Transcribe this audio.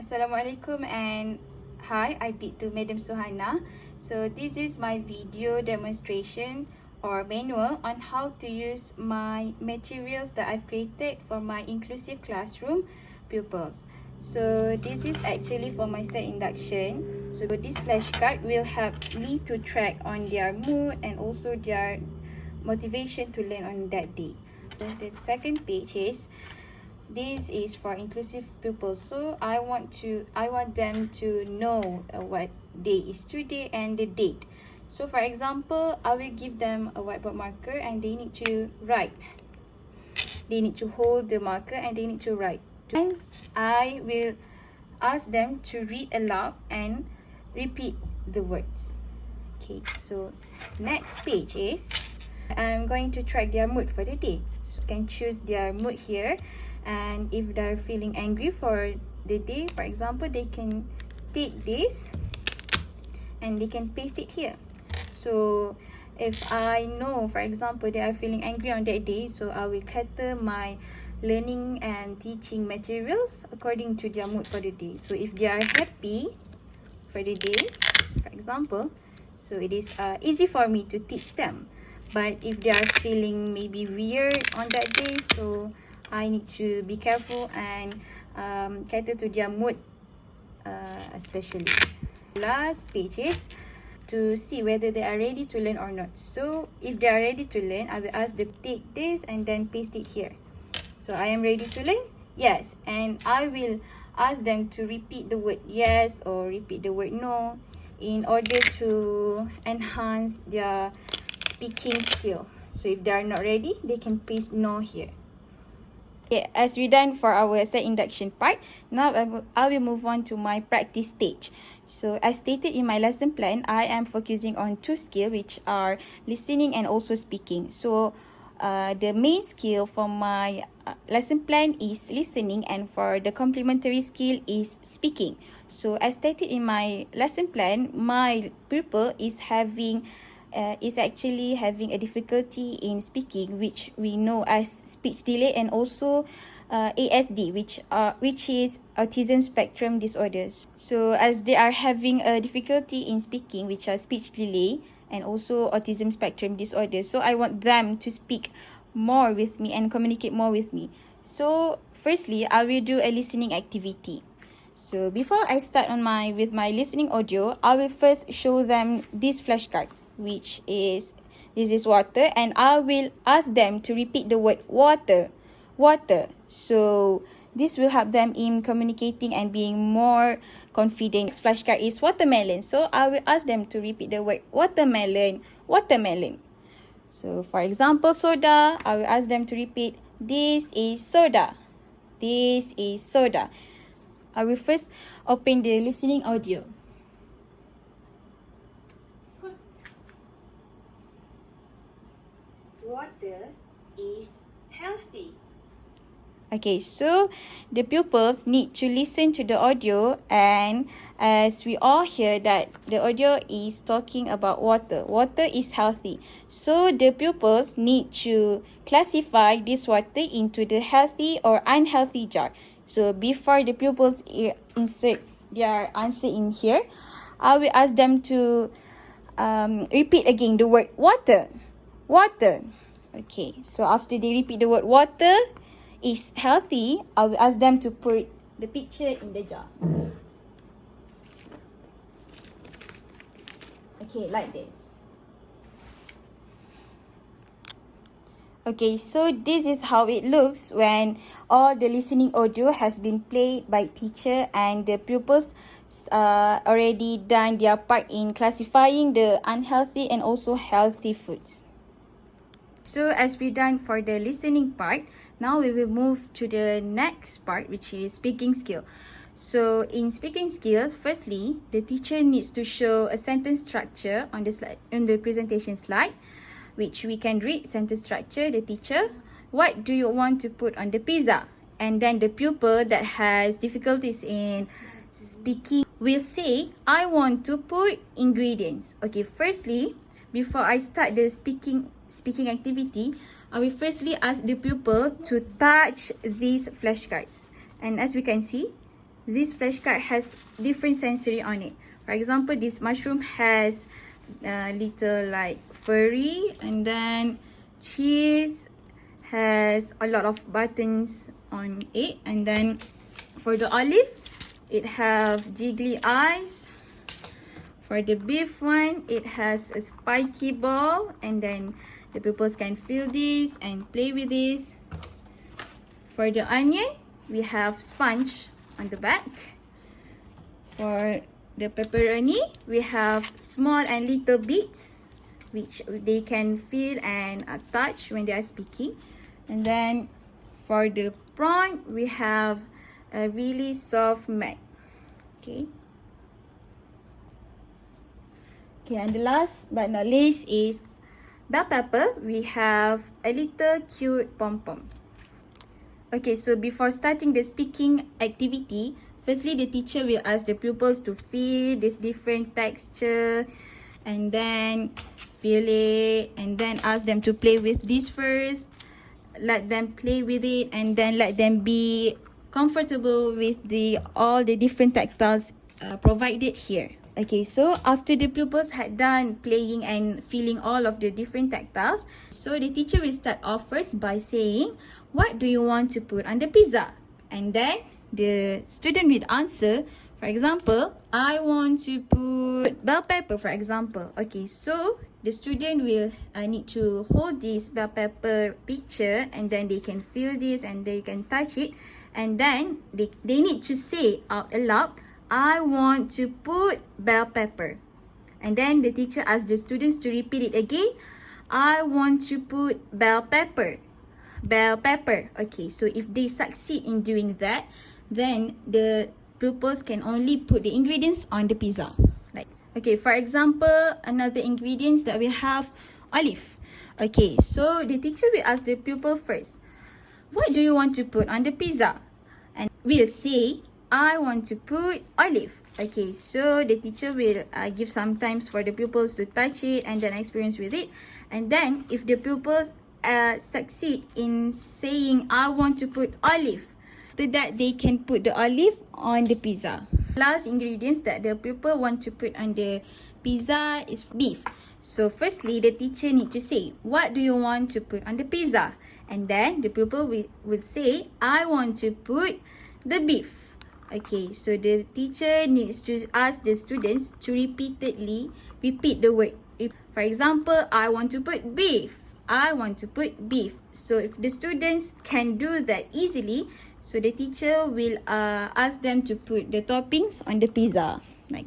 Assalamualaikum and hi, I beat to Madam Suhana. So this is my video demonstration or manual on how to use my materials that I've created for my inclusive classroom pupils. So this is actually for my set induction. So this flashcard will help me to track on their mood and also their motivation to learn on that day. The second page is this is for inclusive pupils, so I want them to know what day is today and the date. So for example, I will give them a whiteboard marker and they need to write. They need to hold the marker and they need to write. And I will ask them to read aloud and repeat the words. Okay, so next page is I'm going to track their mood for the day. So you can choose their mood here, and if they're feeling angry for the day, for example, they can take this and they can paste it here. So if I know, for example, they are feeling angry on that day, so I will cater my learning and teaching materials according to their mood for the day. So if they are happy for the day, for example, so it is easy for me to teach them. But if they are feeling maybe weird on that day, so I need to be careful and cater to their mood especially. Last page is to see whether they are ready to learn or not. So if they are ready to learn, I will ask them to take this and then paste it here. So I am ready to learn? Yes. And I will ask them to repeat the word yes or repeat the word no in order to enhance their speaking skill. So if they are not ready, they can paste no here. Okay, as we done for our set induction part, now I will move on to my practice stage. So as stated in my lesson plan, I am focusing on two skills, which are listening and also speaking. So the main skill for my lesson plan is listening, and for the complementary skill is speaking. So as stated in my lesson plan, my pupil is actually having a difficulty in speaking, which we know as speech delay, and also ASD, which is autism spectrum disorders. So as they are having a difficulty in speaking, which are speech delay and also autism spectrum disorder, so I want them to speak more with me and communicate more with me. So firstly, I will do a listening activity. So before I start with my listening audio, I will first show them this flashcard, which is this is water, and I will ask them to repeat the word water. So this will help them in communicating and being more confident. Next flashcard is watermelon, so I will ask them to repeat the word watermelon. So for example, soda, I will ask them to repeat this is soda. I will first open the listening audio. Water is healthy. Okay, so the pupils need to listen to the audio, and as we all hear that the audio is talking about water. Water is healthy. So the pupils need to classify this water into the healthy or unhealthy jar. So before the pupils insert their answer in here, I will ask them to repeat again the word water. Okay, so after they repeat the word water is healthy, I will ask them to put the picture in the jar. Okay, like this. Okay, so this is how it looks when all the listening audio has been played by teacher and the pupils already done their part in classifying the unhealthy and also healthy foods. So as we done for the listening part, now we will move to the next part, which is speaking skill. So in speaking skills, firstly, the teacher needs to show a sentence structure on the slide, on the presentation slide, which we can read sentence structure. The teacher, what do you want to put on the pizza? And then the pupil that has difficulties in speaking will say, I want to put ingredients. Okay, firstly, before I start the speaking activity, I will firstly ask the pupil to touch these flashcards. And as we can see, this flashcard has different sensory on it. For example, this mushroom has little like furry, and then cheese has a lot of buttons on it, and then for the olive it have jiggly eyes. For the beef one, it has a spiky ball, and then the pupils can feel this and play with this. For the onion, we have sponge on the back. For the pepperoni, we have small and little bits which they can feel and touch when they are speaking. And then for the prawn, we have a really soft mat. Okay, and the last but not least is bell pepper. We have a little cute pom-pom. Okay, so before starting the speaking activity, firstly the teacher will ask the pupils to feel this different texture, and then feel it, and then ask them to play with this first. Let them play with it, and then let them be comfortable with all the different tactiles provided here. Okay, so after the pupils had done playing and feeling all of the different tactiles, so the teacher will start off first by saying, what do you want to put on the pizza? And then the student will answer, for example, I want to put bell pepper, for example. Okay, so the student will need to hold this bell pepper picture, and then they can feel this and they can touch it, and then they need to say out aloud, I want to put bell pepper. And then the teacher asks the students to repeat it again, I want to put bell pepper. Bell pepper. Okay, so if they succeed in doing that, then the pupils can only put the ingredients on the pizza. Like, okay, for example, another ingredients that we have, olive. Okay, so the teacher will ask the pupil first, what do you want to put on the pizza? And we'll say, I want to put olive. Okay, so the teacher will give some times for the pupils to touch it and then experience with it. And then if the pupils succeed in saying, I want to put olive, after that they can put the olive on the pizza. Last ingredients that the pupil want to put on the pizza is beef. So firstly, the teacher need to say, what do you want to put on the pizza? And then the pupil will say, I want to put the beef. Okay, so the teacher needs to ask the students to repeatedly repeat the word. For example, I want to put beef. I want to put beef. So if the students can do that easily, so the teacher will ask them to put the toppings on the pizza. Like